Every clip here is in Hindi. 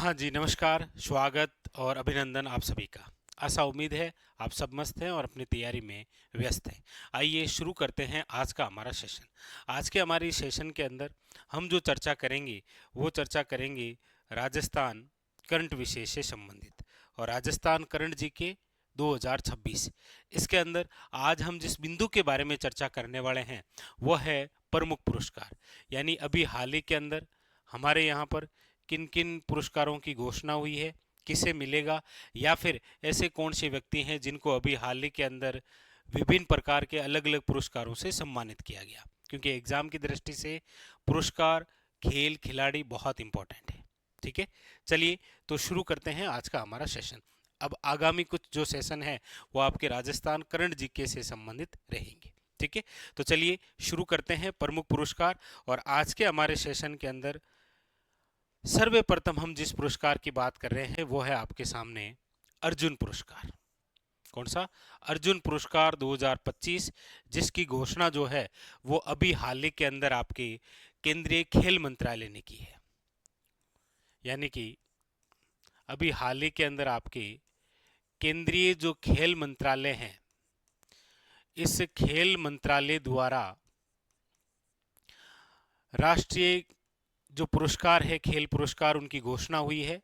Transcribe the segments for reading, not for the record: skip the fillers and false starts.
हाँ जी, नमस्कार, स्वागत और अभिनंदन आप सभी का। आशा उम्मीद है आप सब मस्त हैं और अपनी तैयारी में व्यस्त हैं। आइए शुरू करते हैं आज का हमारा सेशन। आज के हमारी सेशन के अंदर हम जो चर्चा करेंगे, वो चर्चा करेंगे राजस्थान करंट विषय से संबंधित और राजस्थान करंट जीके 2026। इसके अंदर आज हम जिस बिंदु के बारे में चर्चा करने वाले हैं, वह है प्रमुख पुरस्कार। यानी अभी हाल ही के अंदर हमारे यहाँ पर किन किन पुरस्कारों की घोषणा हुई है, किसे मिलेगा, या फिर ऐसे कौन से व्यक्ति हैं जिनको अभी हाल ही के अंदर विभिन्न प्रकार के अलग अलग पुरस्कारों से सम्मानित किया गया। क्योंकि एग्जाम की दृष्टि से पुरस्कार, खेल, खिलाड़ी बहुत इंपॉर्टेंट है। ठीक है, चलिए तो शुरू करते हैं आज का हमारा सेशन। अब आगामी कुछ जो सेशन है वो आपके राजस्थान करंट जीके से संबंधित रहेंगे। ठीक है, तो चलिए शुरू करते हैं प्रमुख पुरस्कार। और आज के हमारे सेशन के अंदर सर्वप्रथम हम जिस पुरस्कार की बात कर रहे हैं वो है आपके सामने अर्जुन पुरस्कार। कौन सा? अर्जुन पुरस्कार 2025, जिसकी घोषणा जो है वो अभी हाल ही के अंदर आपके केंद्रीय खेल मंत्रालय ने की है। यानी कि अभी हाल ही के अंदर आपके केंद्रीय जो खेल मंत्रालय है, इस खेल मंत्रालय द्वारा राष्ट्रीय जो पुरस्कार है, खेल पुरस्कार, उनकी घोषणा हुई है।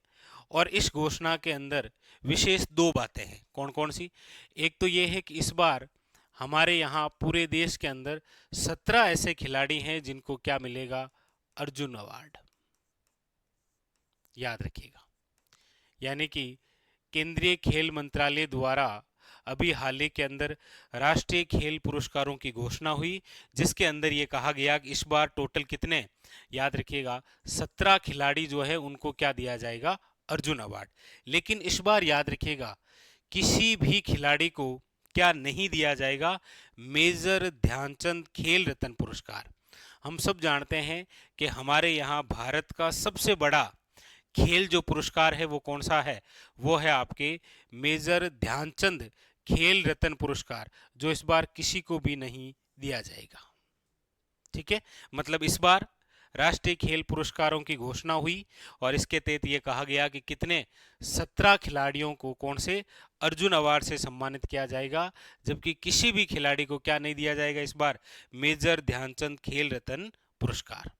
और इस घोषणा के अंदर विशेष दो बातें हैं। कौन कौन सी? एक तो ये है कि इस बार हमारे यहाँ पूरे देश के अंदर 17 ऐसे खिलाड़ी हैं जिनको क्या मिलेगा? अर्जुन अवार्ड। याद रखिएगा। यानी कि केंद्रीय खेल मंत्रालय द्वारा अभी हाल ही के अंदर राष्ट्रीय खेल पुरस्कारों की घोषणा हुई, जिसके अंदर ये कहा गया कि इस बार टोटल कितने? याद रखिएगा, 17 खिलाड़ी जो है उनको क्या दिया जाएगा? अर्जुन अवार्ड। लेकिन इस बार याद रखिएगा, किसी भी खिलाड़ी को क्या नहीं दिया जाएगा? मेजर ध्यानचंद खेल रत्न पुरस्कार। हम सब जानते हैं कि हमारे यहाँ भारत का सबसे बड़ा खेल जो पुरस्कार है वो कौन सा है? वो है आपके मेजर ध्यानचंद खेल रत्न पुरस्कार, जो इस बार किसी को भी नहीं दिया जाएगा। ठीक है, मतलब इस बार राष्ट्रीय खेल पुरस्कारों की घोषणा हुई और इसके तहत ये कहा गया कि कितने? 17 खिलाड़ियों को कौन से? अर्जुन अवार्ड से सम्मानित किया जाएगा, जबकि किसी भी खिलाड़ी को क्या नहीं दिया जाएगा इस बार? मेजर ध्यानचंद खेल रत्न पुरस्कार,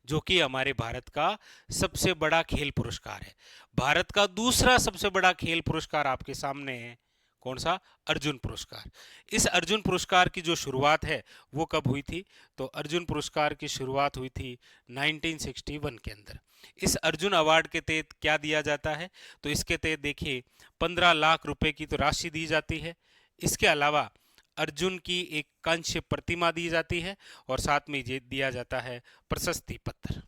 जो कि हमारे भारत का सबसे बड़ा खेल पुरस्कार है। भारत का दूसरा सबसे बड़ा खेल पुरस्कार आपके सामने है। कौन सा? अर्जुन पुरस्कार। इस अर्जुन पुरस्कार की जो शुरुआत है वो कब हुई थी? तो अर्जुन पुरस्कार की शुरुआत हुई थी 1961 के अंदर। इस अर्जुन अवार्ड के तहत क्या दिया जाता है? तो इसके तहत देखिए 15 लाख रुपए की तो राशि दी जाती है। इसके अलावा अर्जुन की एक कांस्य प्रतिमा दी जाती है और साथ में ये दिया जाता है प्रशस्ति पत्र।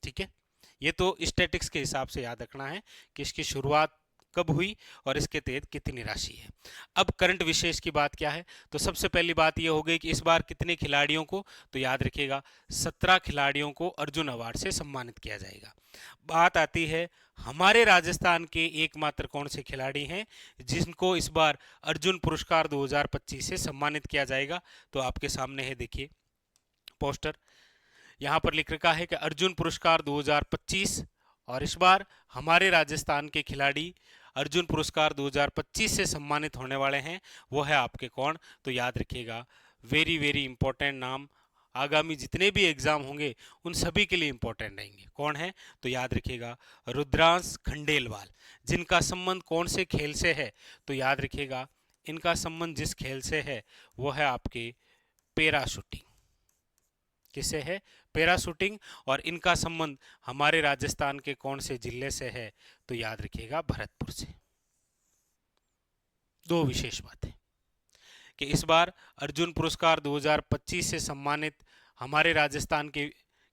ठीक है, ये तो स्टैटिक्स के हिसाब से याद रखना है कि इसकी शुरुआत कब हुई और इसके तहत कितनी राशि है। अब करंट विशेष की बात क्या है? तो सबसे पहली बात यह हो गई कि इस बार कितने खिलाड़ियों को? तो याद रखिएगा, 17 खिलाड़ियों को अर्जुन अवार्ड से सम्मानित किया जाएगा। बात आती है हमारे राजस्थान के एकमात्र कौन से खिलाड़ी हैं जिनको इस बार अर्जुन पुरस्कार 2025 से सम्मानित किया जाएगा? तो आपके सामने है, देखिए पोस्टर। यहाँ पर लिख रखा है कि अर्जुन पुरस्कार 2025, और इस बार हमारे राजस्थान के खिलाड़ी अर्जुन पुरस्कार 2025 से सम्मानित होने वाले हैं। वो है आपके कौन? तो याद रखिएगा, वेरी वेरी इंपॉर्टेंट नाम, आगामी जितने भी एग्जाम होंगे उन सभी के लिए इंपॉर्टेंट रहेंगे। कौन है? तो याद रखिएगा, रुद्रांश खंडेलवाल। जिनका संबंध कौन से खेल से है? तो याद रखिएगा, इनका संबंध जिस खेल से है वो है आपके पैराशूटिंग। किससे है? पैराशूटिंग। और इनका संबंध हमारे राजस्थान के कौन से जिले से है? तो याद रखिएगा, भरतपुर से। दो विशेष बातें कि इस बार अर्जुन पुरस्कार 2025 से सम्मानित हमारे राजस्थान के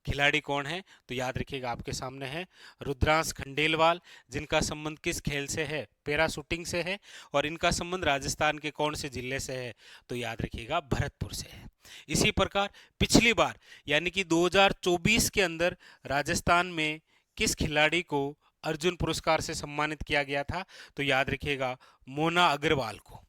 खिलाड़ी कौन है? तो याद रखिएगा, आपके सामने है रुद्रांश खंडेलवाल, जिनका संबंध किस खेल से है? पैराशूटिंग से है। और इनका संबंध राजस्थान के कौन से जिले से है? तो याद रखिएगा, भरतपुर से है। इसी प्रकार पिछली बार यानी कि 2024 के अंदर राजस्थान में किस खिलाड़ी को अर्जुन पुरस्कार से सम्मानित किया गया था? तो याद रखिएगा, मोना अग्रवाल को।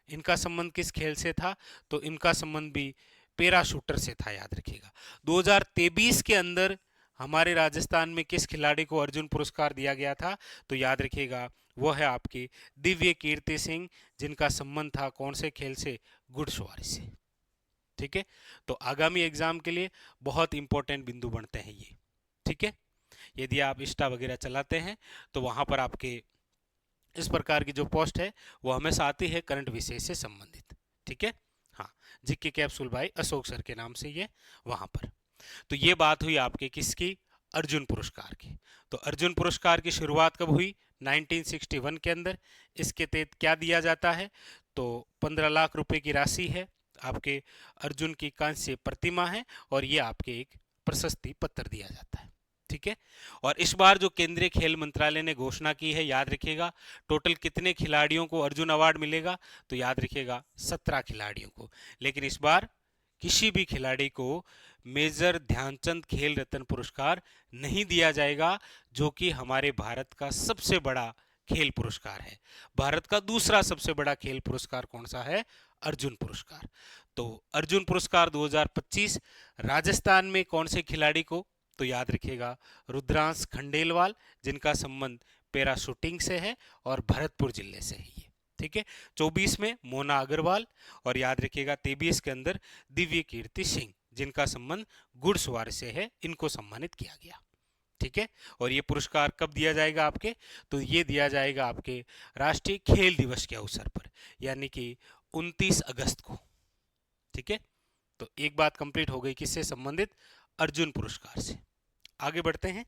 इनका संबंध किस खेल से था? तो इनका संबंध भी पैराशूटर से था, याद रखिएगा। 2023 के अंदर हमारे राजस्थान में किस खिलाड़ी को अर्जुन पुरस्कार दिया गया था? तो याद रखिएगा वो है आपके दिव्य कीर्ति सिंह, जिनका संबंध था कौन से खेल से? घुड़सवारी से। ठीक है, तो आगामी एग्जाम के लिए बहुत इंपॉर्टेंट बिंदु बनते हैं ये। ठीक है, यदि आप इंस्टा वगैरह चलाते हैं तो वहां पर आपके इस प्रकार की जो पोस्ट है वो हमेशा आती है करंट विषय से संबंधित। ठीक है, हाँ, GK capsule by Ashok sir के नाम से ये वहां पर। तो ये बात हुई आपके किसकी? अर्जुन पुरस्कार की। तो अर्जुन पुरस्कार की शुरुआत कब हुई? 1961 के अंदर। इसके तहत क्या दिया जाता है? तो 15 लाख रुपए की राशि है, आपके अर्जुन की कांस्य प्रतिमा है, और ये आपके एक प्रशस्ति पत्र दिया जाता है। ठीक है, और इस बार जो केंद्रीय खेल मंत्रालय ने घोषणा की है, याद रखिएगा टोटल कितने खिलाड़ियों को अर्जुन अवार्ड मिलेगा? तो याद रखिएगा 17 खिलाड़ियों को। लेकिन इस बार किसी भी खिलाड़ी को मेजर ध्यानचंद खेल रत्न पुरस्कार नहीं दिया जाएगा, जो कि हमारे भारत का सबसे बड़ा खेल पुरस्कार है। भारत का दूसरा सबसे बड़ा खेल पुरस्कार कौन सा है? अर्जुन पुरस्कार। तो अर्जुन पुरस्कार 2025 राजस्थान में कौन से खिलाड़ी को? तो याद रखिएगा रुद्रांश खंडेलवाल, जिनका संबंध पैरा शूटिंग से है और भरतपुर जिले से है ये। ठीक है, 24 में मोना अग्रवाल, और याद रखिएगा 23 के अंदर दिव्य कीर्ति सिंह, जिनका संबंध घुड़सवार से है, इनको सम्मानित किया गया। ठीक है, और ये पुरस्कार कब दिया जाएगा आपके? तो ये दिया जाएगा आपके राष्ट्रीय खेल दिवस के अवसर पर, यानी कि 29 अगस्त को। ठीक है, तो एक बात कंप्लीट हो गई किससे संबंधित? अर्जुन पुरस्कार से। आगे बढ़ते हैं,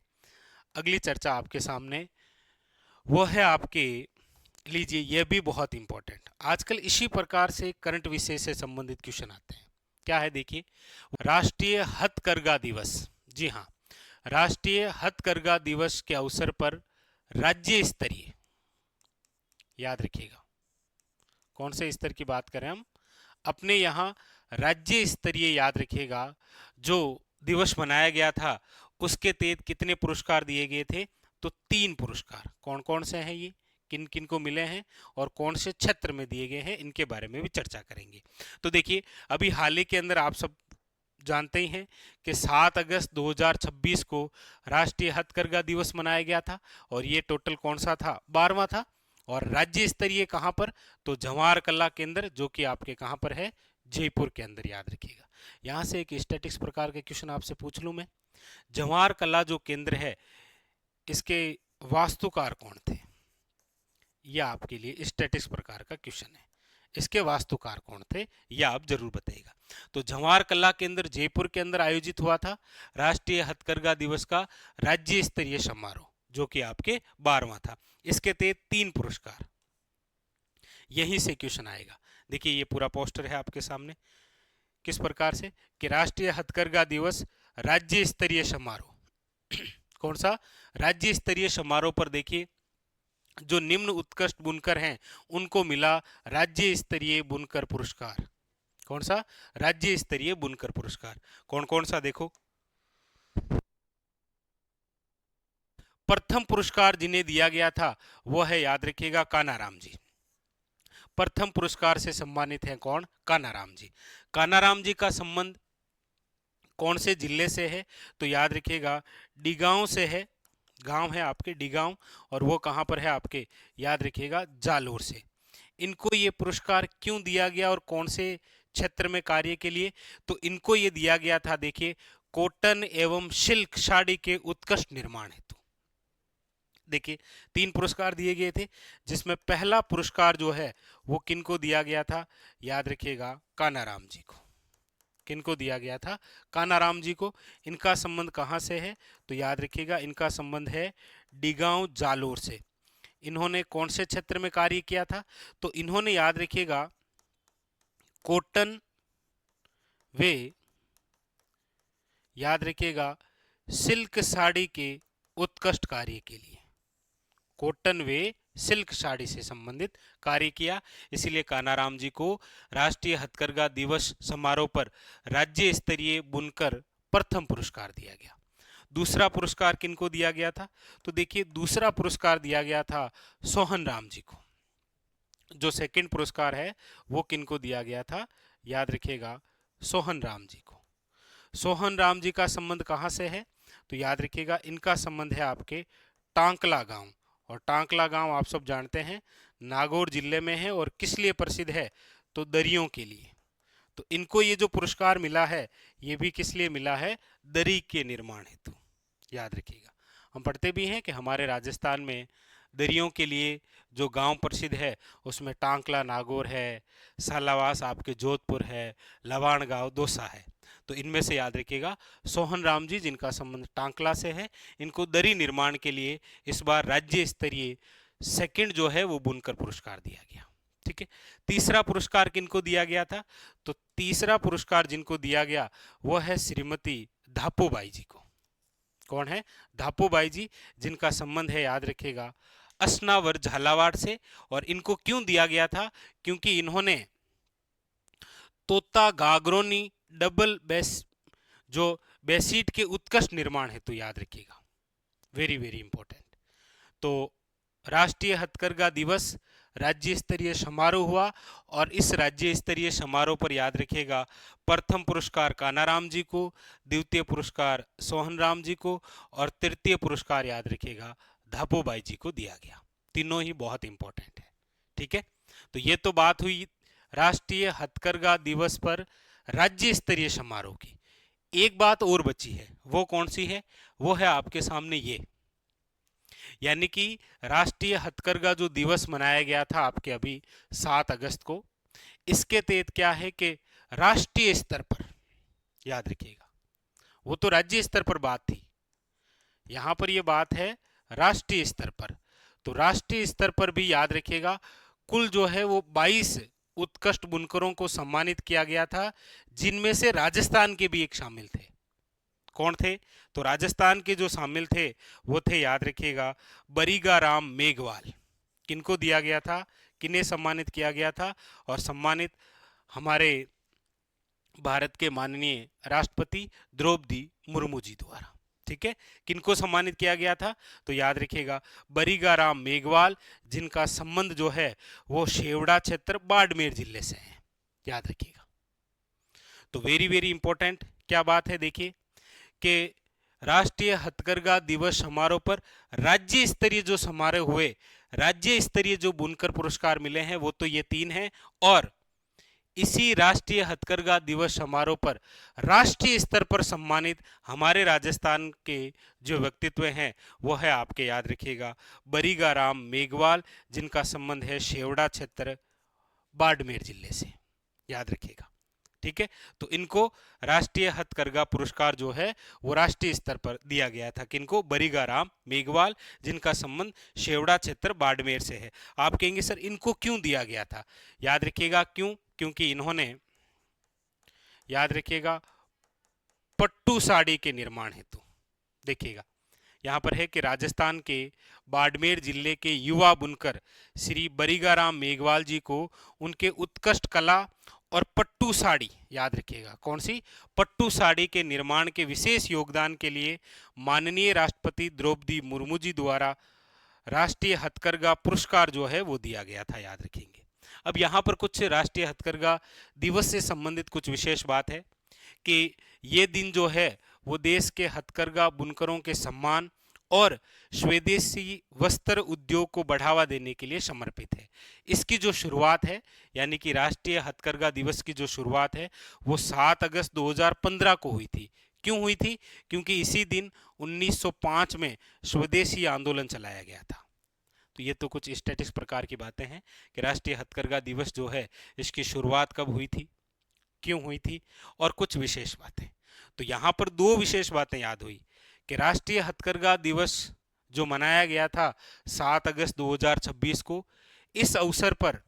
अगली चर्चा आपके सामने वो है आपके, लीजिए यह भी बहुत इंपॉर्टेंट, आजकल इसी प्रकार से करंट विषय से संबंधित क्वेश्चन आते हैं। क्या है देखिए, राष्ट्रीय हथकरघा दिवस। जी हाँ, राष्ट्रीय हथकरघा दिवस के अवसर पर राज्य स्तरीय, याद रखिएगा कौन से स्तर की बात करें हम? अपने यहाँ राज्य स्तरीय, याद रखिएगा, जो दिवस मनाया गया था उसके तहत कितने पुरस्कार दिए गए थे? तो 3 पुरस्कार। कौन कौन से हैं ये, किन किन को मिले हैं और कौन से क्षेत्र में दिए गए हैं, इनके बारे में भी चर्चा करेंगे। तो देखिए, अभी हाल ही के अंदर आप सब जानते ही हैं कि 7 अगस्त 2026 को राष्ट्रीय हथकरघा दिवस मनाया गया था, और ये टोटल कौन सा था? 12वां था। और राज्य स्तरीय कहाँ पर? तो जवाहर कला केंद्र, जो कि आपके कहाँ पर है? जयपुर के अंदर, याद रखिएगा। यहाँ से एक स्टैटिक्स प्रकार के क्वेश्चन आपसे पूछ लूँ मैं, जवाहर कला जो केंद्र है इसके वास्तुकार कौन थे? यह आपके लिए स्टैटिक्स प्रकार का क्वेश्चन है, इसके वास्तुकार कौन थे यह आप जरूर बताइएगा। तो जवाहर कला केंद्र जयपुर के अंदर आयोजित हुआ था राष्ट्रीय हथकरघा दिवस का राज्य स्तरीय समारोह, जो कि आपके 12वां था। इसके तहत 3 पुरस्कार, यहीं से क्वेश्चन आएगा। देखिए ये पूरा पोस्टर है आपके सामने, किस प्रकार से कि राष्ट्रीय हथकरघा दिवस राज्य स्तरीय समारोह कौन सा? राज्य स्तरीय समारोह पर देखिए जो निम्न उत्कृष्ट बुनकर हैं उनको मिला राज्य स्तरीय बुनकर पुरस्कार। कौन सा? राज्य स्तरीय बुनकर पुरस्कार। कौन कौन सा? देखो, प्रथम पुरस्कार जिन्हें दिया गया था वो है, याद रखिएगा, कानाराम जी। प्रथम पुरस्कार से सम्मानित हैं कौन? कानाराम जी। कानाराम जी का संबंध कौन से जिले से है? तो याद रखिएगा डिगांव से है, गांव है आपके डिगांव, और वो कहां पर है आपके? याद रखिएगा जालोर से। इनको ये पुरस्कार क्यों दिया गया और कौन से क्षेत्र में कार्य के लिए? तो इनको ये दिया गया था, देखिए, कॉटन एवं सिल्क साड़ी के उत्कृष्ट निर्माण हेतु। देखिए 3 पुरस्कार दिए गए थे, जिसमें पहला पुरस्कार जो है वो किनको दिया गया था? याद रखिएगा कानाराम जी को। किनको दिया गया था? कानाराम जी को। इनका संबंध कहाँ से है? तो याद रखिएगा इनका संबंध है डिगांव जालोर से। इन्होंने कौन से क्षेत्र में कार्य किया था? तो इन्होंने, याद रखिएगा, कॉटन वे, याद रखिएगा, सिल्क साड़ी के उत्कृष्ट कार्य के लिए, कॉटन वे सिल्क साड़ी से संबंधित कार्य किया, इसलिए कानाराम जी को राष्ट्रीय हथकरघा दिवस समारोह पर राज्य स्तरीय बुनकर प्रथम पुरस्कार दिया गया। दूसरा पुरस्कार किनको दिया गया था? तो देखिए दूसरा पुरस्कार दिया गया था सोहन राम जी को। जो सेकंड पुरस्कार है वो किनको दिया गया था? याद रखिएगा सोहन राम जी को। सोहन राम जी का संबंध कहां से है? तो याद रखिएगा इनका संबंध है आपके टांकला गांव, और टांकला गांव आप सब जानते हैं नागौर जिले में है, और किस लिए प्रसिद्ध है, तो दरियों के लिए। तो इनको ये जो पुरस्कार मिला है ये भी किस लिए मिला है, दरी के निर्माण हेतु। याद रखिएगा, हम पढ़ते भी हैं कि हमारे राजस्थान में दरियों के लिए जो गांव प्रसिद्ध है उसमें टांकला नागौर है, सालावास आपके जोधपुर है, लवाण गांव दौसा है। तो इनमें से याद रखिएगा सोहन राम जी जिनका संबंध टांकला से है, इनको दरी निर्माण के लिए इस बार राज्य स्तरीय सेकंड जो है वो बुनकर पुरस्कार दिया गया। ठीक है, तीसरा पुरस्कार किनको दिया गया था, तो तीसरा पुरस्कार जिनको दिया गया वो है श्रीमती धापोबाई जी को। कौन है, धापोबाई जी, जिनका संबंध है याद रखिएगा असनावर झालावाड़ से। और इनको क्यों दिया गया था, क्योंकि इन्होंने तोता गागरोनी डबल बेस जो बेसीट के उत्कृष्ट निर्माण है, तो याद रखिएगा वेरी वेरी इंपॉर्टेंट। तो राष्ट्रीय हथकरघा दिवस राज्य स्तरीय समारोह हुआ, और इस राज्य स्तरीय समारोह पर याद रखिएगा प्रथम पुरस्कार कानाराम जी को, द्वितीय पुरस्कार सोहन राम जी को, और तृतीय पुरस्कार याद रखिएगा धापोबाई जी को दिया गया। तीनों ही बहुत इंपॉर्टेंट है। ठीक है, तो ये तो बात हुई राष्ट्रीय हथकरघा दिवस पर राज्य स्तरीय समारोह की। एक बात और बची है, वो कौन सी है, वो है आपके सामने ये, यानी कि राष्ट्रीय हथकरघा जो दिवस मनाया गया था आपके अभी 7 अगस्त को, इसके तहत क्या है कि राष्ट्रीय स्तर पर, याद रखिएगा वो तो राज्य स्तर पर बात थी, यहां पर ये बात है राष्ट्रीय स्तर पर। तो राष्ट्रीय स्तर पर भी याद रखिएगा कुल जो है वो 22 उत्कृष्ट बुनकरों को सम्मानित किया गया था, जिनमें से राजस्थान के भी एक शामिल थे। कौन थे, तो राजस्थान के जो शामिल थे वो थे याद रखिएगा बरीगा राम मेघवाल। किनको दिया गया था, किन्हें सम्मानित किया गया था, और सम्मानित हमारे भारत के माननीय राष्ट्रपति द्रौपदी मुर्मू जी द्वारा। ठीक है, किनको सम्मानित किया गया था, तो याद रखिएगा बरीगा राम मेघवाल, जिनका संबंध जो है वो शेवड़ा क्षेत्र बाड़मेर जिले से है। याद रखिएगा, तो वेरी वेरी इंपॉर्टेंट क्या बात है, देखिए कि राष्ट्रीय हथकरघा दिवस समारोह पर राज्य स्तरीय जो समारोह हुए, राज्य स्तरीय जो बुनकर पुरस्कार मिले हैं वो तो ये 3 हैं, और इसी राष्ट्रीय हथकरघा दिवस समारोह पर राष्ट्रीय स्तर पर सम्मानित हमारे राजस्थान के जो व्यक्तित्व हैं वो है आपके याद रखिएगा बरीगा राम मेघवाल, जिनका संबंध है शेवड़ा क्षेत्र बाड़मेर जिले से। याद रखिएगा, ठीक है, तो इनको राष्ट्रीय हथकरघा पुरस्कार जो है वो राष्ट्रीय स्तर पर दिया गया था। किनको, बरीगा राम मेघवाल, जिनका संबंध शेवड़ा क्षेत्र बाड़मेर से है। आप कहेंगे सर इनको क्यों दिया गया था, याद रखिएगा क्यों, क्योंकि इन्होंने याद रखिएगा पट्टू साड़ी के निर्माण हेतु, देखिएगा यहाँ पर है कि राजस्थान के बाड़मेर जिले के युवा बुनकर श्री बरीगाराम मेघवाल जी को उनके उत्कृष्ट कला और पट्टू साड़ी, याद रखिएगा कौन सी, पट्टू साड़ी के निर्माण के विशेष योगदान के लिए माननीय राष्ट्रपति द्रौपदी मुर्मू जी द्वारा राष्ट्रीय हथकरघा पुरस्कार जो है वो दिया गया था। याद रखेंगे। अब यहाँ पर कुछ राष्ट्रीय हथकरघा दिवस से संबंधित कुछ विशेष बात है कि ये दिन जो है वो देश के हथकरघा बुनकरों के सम्मान और स्वदेशी वस्त्र उद्योग को बढ़ावा देने के लिए समर्पित है। इसकी जो शुरुआत है, यानी कि राष्ट्रीय हथकरघा दिवस की जो शुरुआत है वो 7 अगस्त 2015 को हुई थी। क्यों हुई थी, क्योंकि इसी दिन 1905 में स्वदेशी आंदोलन चलाया गया था। तो ये तो कुछ स्टैटिक्स प्रकार की बातें हैं कि राष्ट्रीय हथकरघा दिवस जो है इसकी शुरुआत कब हुई थी, क्यों हुई थी, और कुछ विशेष बातें। तो यहाँ पर 2 विशेष बातें याद हुई कि राष्ट्रीय हथकरघा दिवस जो मनाया गया था 7 अगस्त 2026 को, इस अवसर पर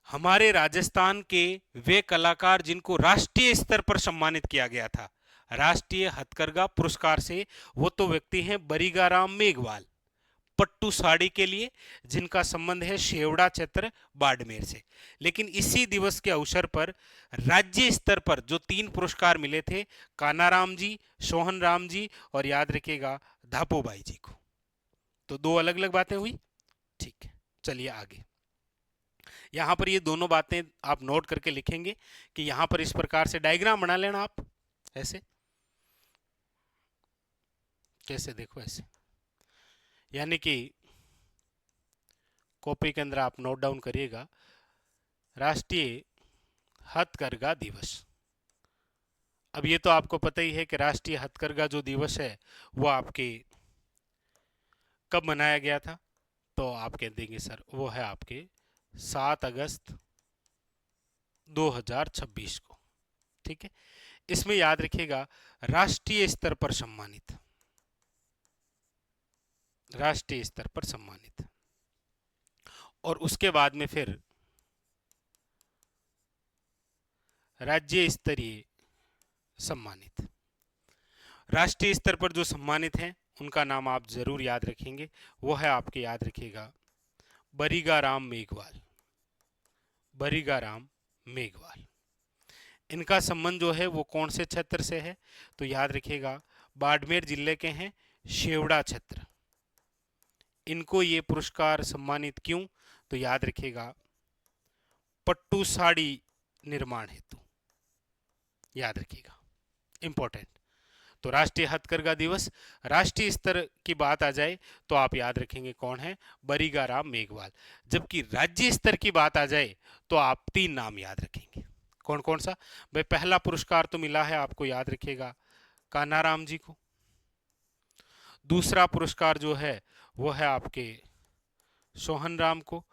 हमारे राजस्थान के वे कलाकार जिनको राष्ट्रीय स्तर पर सम्मानित किया गया था राष्ट्रीय हथकरघा पुरस्कार से, वो तो व्यक्ति हैं बरीगाराम मेघवाल पट्टू साड़ी के लिए, जिनका संबंध है शेवड़ा क्षेत्र बाड़मेर से। लेकिन इसी दिवस के अवसर पर राज्य स्तर पर जो 3 पुरस्कार मिले थे कानाराम जी, सोहन राम जी और याद रखिएगा धापोबाई जी को। तो 2 अलग अलग बातें हुई। ठीक है, चलिए आगे। यहां पर ये दोनों बातें आप नोट करके लिखेंगे कि यहां पर इस प्रकार से डायग्राम बना लेना आप ऐसे। कैसे, देखो ऐसे, यानी कि कॉपी के अंदर आप नोट डाउन करिएगा, राष्ट्रीय हथकरघा दिवस। अब ये तो आपको पता ही है कि राष्ट्रीय हथकरघा जो दिवस है वो आपके कब मनाया गया था, तो आप कह देंगे सर वो है आपके 7 अगस्त 2026 को। ठीक है, इसमें याद रखिएगा राष्ट्रीय स्तर पर सम्मानित, राष्ट्रीय स्तर पर सम्मानित, और उसके बाद में फिर राज्य स्तरीय सम्मानित। राष्ट्रीय स्तर पर जो सम्मानित हैं उनका नाम आप जरूर याद रखेंगे, वो है आपके, याद रखिएगा, बरिगा राम मेघवाल, बरिगा राम मेघवाल। इनका संबंध जो है वो कौन से क्षेत्र से है, तो याद रखिएगा बाड़मेर जिले के हैं, शेवड़ा क्षेत्र। इनको ये पुरस्कार सम्मानित क्यों, तो याद रखिएगा पट्टू साड़ी निर्माण हेतु, याद रखिएगा, इंपॉर्टेंट। तो राष्ट्रीय हथकरघा दिवस, राष्ट्रीय स्तर की बात आ जाए तो आप याद रखेंगे कौन है, बरिगा राम मेघवाल। जबकि राज्य स्तर की बात आ जाए तो आप 3 नाम याद रखेंगे। कौन कौन सा भाई, पहला पुरस्कार तो मिला है आपको, याद रखिएगा, कान्हाराम जी को। दूसरा पुरस्कार जो है वो है आपके सोहन राम को,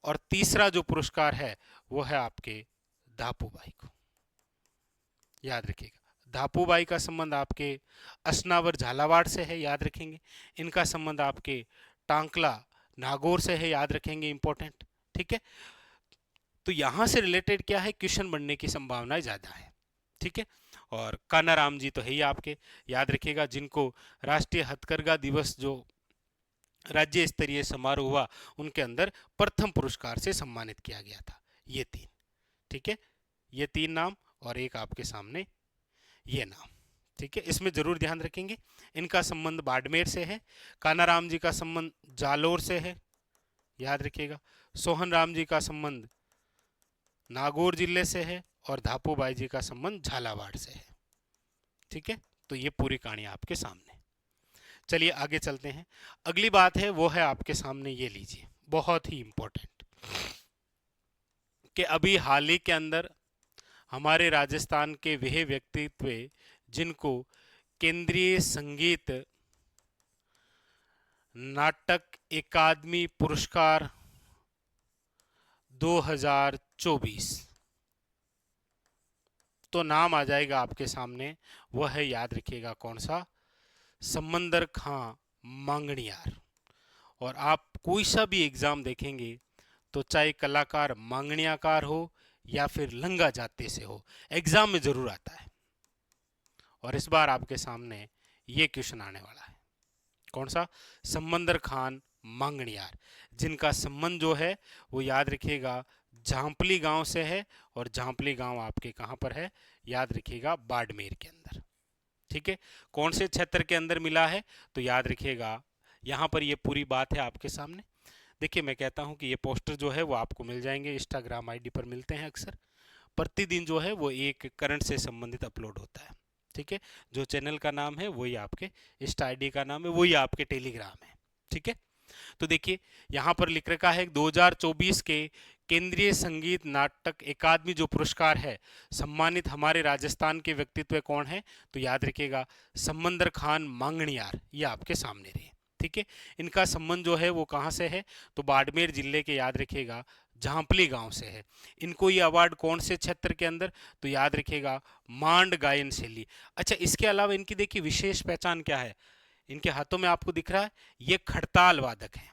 और तीसरा जो पुरस्कार है वो है आपके धापूबाई को, याद रखिएगा। धापूबाई का संबंध आपके असनावर झालावाड़ से है, याद रखेंगे। इनका संबंध आपके टांकला नागौर से है, याद रखेंगे, इंपॉर्टेंट। ठीक है, तो यहां से रिलेटेड क्या है, क्वेश्चन बनने की संभावना ज्यादा है। ठीक है, और कान्हाराम जी तो है ही आपके, याद रखिएगा, जिनको राष्ट्रीय हथकरघा दिवस जो राज्य स्तरीय समारोह हुआ उनके अंदर प्रथम पुरस्कार से सम्मानित किया गया था। ये 3, ठीक है, ये 3 नाम, और एक आपके सामने ये नाम। ठीक है, इसमें जरूर ध्यान रखेंगे। इनका संबंध बाड़मेर से है, कान्हाराम जी का संबंध जालोर से है, याद रखिएगा। सोहन राम जी का संबंध नागौर जिले से है, और धापूबाई जी का संबंध झालावाड़ से है। ठीक है, तो ये पूरी कहानी आपके सामने। चलिए आगे चलते हैं। अगली बात है वो है आपके सामने, ये लीजिए, बहुत ही इंपॉर्टेंट, कि अभी हाल ही के अंदर हमारे राजस्थान के वह व्यक्तित्व जिनको केंद्रीय संगीत नाटक अकादमी पुरस्कार 2024, तो नाम आ जाएगा आपके सामने, वह है, याद रखिएगा, कौन सा, समंदर खां मांगणियार। और आप कोई सा भी एग्जाम देखेंगे तो चाहे कलाकार मांगणियाकार हो या फिर लंगा जाते से हो, एग्जाम में जरूर आता है। और इस बार आपके सामने ये क्वेश्चन आने वाला है, कौन सा, समंदर खान मांगणियार, जिनका संबंध जो है वो याद रखिएगा झांपली गांव से है, और झांपली गांव आपके कहां पर है, याद रखिएगा बाड़मेर के अंदर। ठीक है, कौन से क्षेत्र के अंदर मिला है, तो याद रखिएगा यहां पर ये पूरी बात है आपके सामने। देखिए, मैं कहता हूं कि ये पोस्टर जो है वो आपको मिल जाएंगे, इंस्टाग्राम आईडी पर मिलते हैं अक्सर। प्रतिदिन जो है वो एक करंट से संबंधित अपलोड होता है। ठीक है, जो चैनल का नाम है वही आपके इंस्टा आईडी का नाम है, वही आपके टेलीग्राम है। ठीक है, तो देखिए यहाँ पर लिख रखा है 2024 के केंद्रीय संगीत नाटक अकादमी जो पुरस्कार है, सम्मानित हमारे राजस्थान के व्यक्तित्व कौन है, तो याद रखिएगा समंदर खान मांगणियार, ये आपके सामने रहे। ठीक है, इनका संबंध जो है वो कहाँ से है, तो बाड़मेर जिले के, याद रखिएगा, झांपली गांव से है। इनको ये अवार्ड कौन से क्षेत्र के अंदर, तो याद रखिएगा मांड गायन शैली। अच्छा, इसके अलावा इनकी देखिए विशेष पहचान क्या है, इनके हाथों में आपको दिख रहा है ये खड़ताल वादक हैं।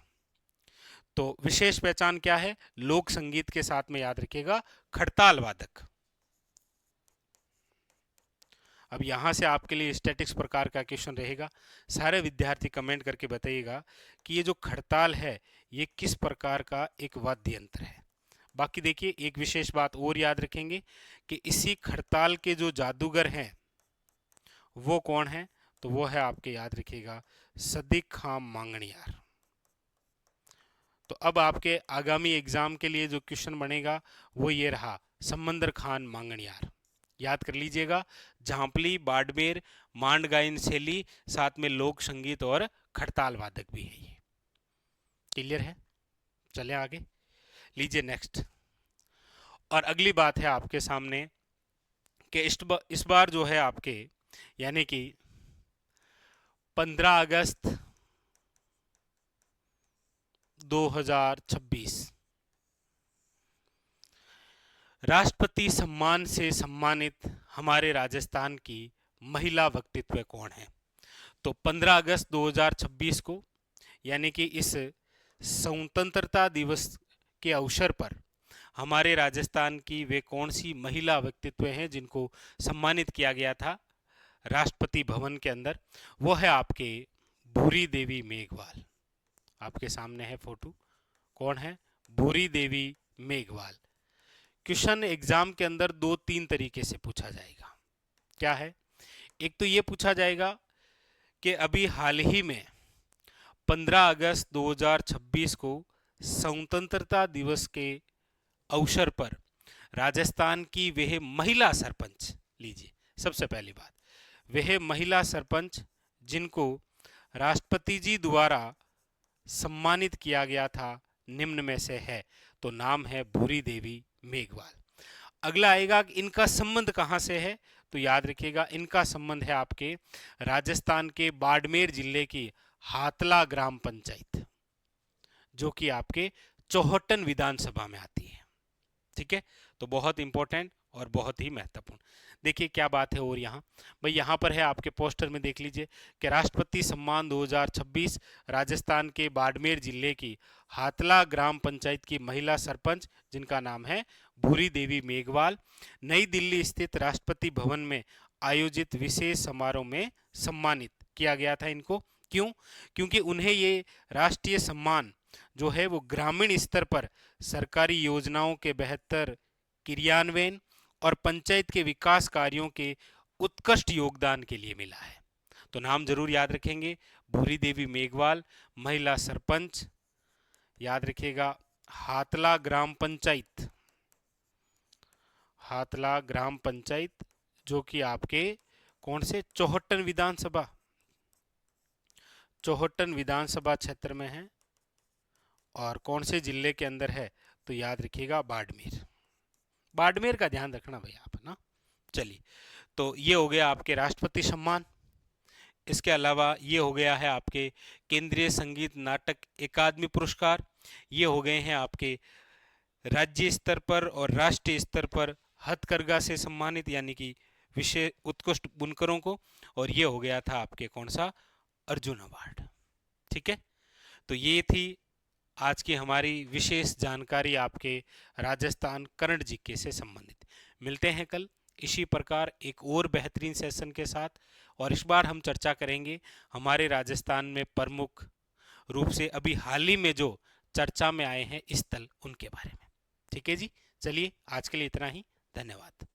तो विशेष पहचान क्या है, लोक संगीत के साथ में, याद रखिएगा, खड़ताल वादक। अब यहां से आपके लिए स्टैटिक्स प्रकार का क्वेश्चन रहेगा, सारे विद्यार्थी कमेंट करके बताइएगा कि ये जो खड़ताल है ये किस प्रकार का एक वाद्य यंत्र है। बाकी देखिए एक विशेष बात और याद रखेंगे कि इसी खड़ताल के जो जादूगर हैं वो कौन है, तो वो है आपके, याद रखिएगा, सदीक खां मांगणियार। तो अब आपके आगामी एग्जाम के लिए जो क्वेश्चन बनेगा वो ये रहा, समंदर खान मांगणियार, याद कर लीजिएगा, झांपली, बाड़मेर, मांड गायन शैली, साथ में लोक संगीत और खड़ताल वादक भी है ये। क्लियर है? चले आगे, लीजिए नेक्स्ट। और अगली बात है आपके सामने कि इस बार जो है आपके, यानी कि 15 अगस्त 2026 राष्ट्रपति सम्मान से सम्मानित हमारे राजस्थान की महिला व्यक्तित्व कौन है? तो 15 अगस्त 2026 को, यानी कि इस स्वतंत्रता दिवस के अवसर पर हमारे राजस्थान की वे कौन सी महिला व्यक्तित्व हैं जिनको सम्मानित किया गया था राष्ट्रपति भवन के अंदर? वो है आपके भूरी देवी मेघवाल। आपके सामने है फोटो, कौन है? भूरी देवी मेघवाल। क्वेश्चन एग्जाम के अंदर 2-3 तरीके से पूछा जाएगा। क्या है? एक तो ये पूछा जाएगा कि अभी हाल ही में 15 अगस्त 2026 को स्वतंत्रता दिवस के अवसर पर राजस्थान की वह महिला सरपंच, लीजिए सबसे पहली बात, वह महिला सरपंच जिनको राष्ट्रपति जी द्वारा सम्मानित किया गया था निम्न में से है, तो नाम है भूरी देवी मेघवाल। अगला आएगा कि इनका संबंध कहां से है, तो याद रखिएगा इनका संबंध है आपके राजस्थान के बाड़मेर जिले की हातला ग्राम पंचायत, जो कि आपके चौहटन विधानसभा में आती है। ठीक है, तो बहुत इंपॉर्टेंट और बहुत ही महत्वपूर्ण। देखिए क्या बात है, और यहाँ भाई यहाँ पर है आपके पोस्टर में, देख लीजिए कि राष्ट्रपति सम्मान 2026 राजस्थान के बाड़मेर जिले की हातला ग्राम पंचायत की महिला सरपंच जिनका नाम है भूरी देवी मेघवाल, नई दिल्ली स्थित राष्ट्रपति भवन में आयोजित विशेष समारोह में सम्मानित किया गया था इनको। क्यों? क्योंकि उन्हें ये राष्ट्रीय सम्मान जो है वो ग्रामीण स्तर पर सरकारी योजनाओं के बेहतर क्रियान्वयन और पंचायत के विकास कार्यों के उत्कृष्ट योगदान के लिए मिला है। तो नाम जरूर याद रखेंगे, भूरी देवी मेघवाल, महिला सरपंच, याद रखिएगा हातला ग्राम पंचायत, हातला ग्राम पंचायत जो कि आपके कौन से चौहटन विधानसभा क्षेत्र में है और कौन से जिले के अंदर है, तो याद रखिएगा बाड़मेर। बाड़मेर का ध्यान रखना भाई आप ना। चलिए, तो ये हो गया आपके राष्ट्रपति सम्मान। इसके अलावा ये हो गया है आपके केंद्रीय संगीत नाटक अकादमी पुरस्कार। ये हो गए हैं आपके राज्य स्तर पर और राष्ट्रीय स्तर पर हथकरघा से सम्मानित, यानी कि विशेष उत्कृष्ट बुनकरों को। और ये हो गया था आपके कौन सा, अर्जुन अवार्ड। ठीक है, तो ये थी आज की हमारी विशेष जानकारी आपके राजस्थान करंट जीके से संबंधित। मिलते हैं कल इसी प्रकार एक और बेहतरीन सेशन के साथ, और इस बार हम चर्चा करेंगे हमारे राजस्थान में प्रमुख रूप से अभी हाल ही में जो चर्चा में आए हैं स्थल, उनके बारे में। ठीक है जी, चलिए आज के लिए इतना ही, धन्यवाद।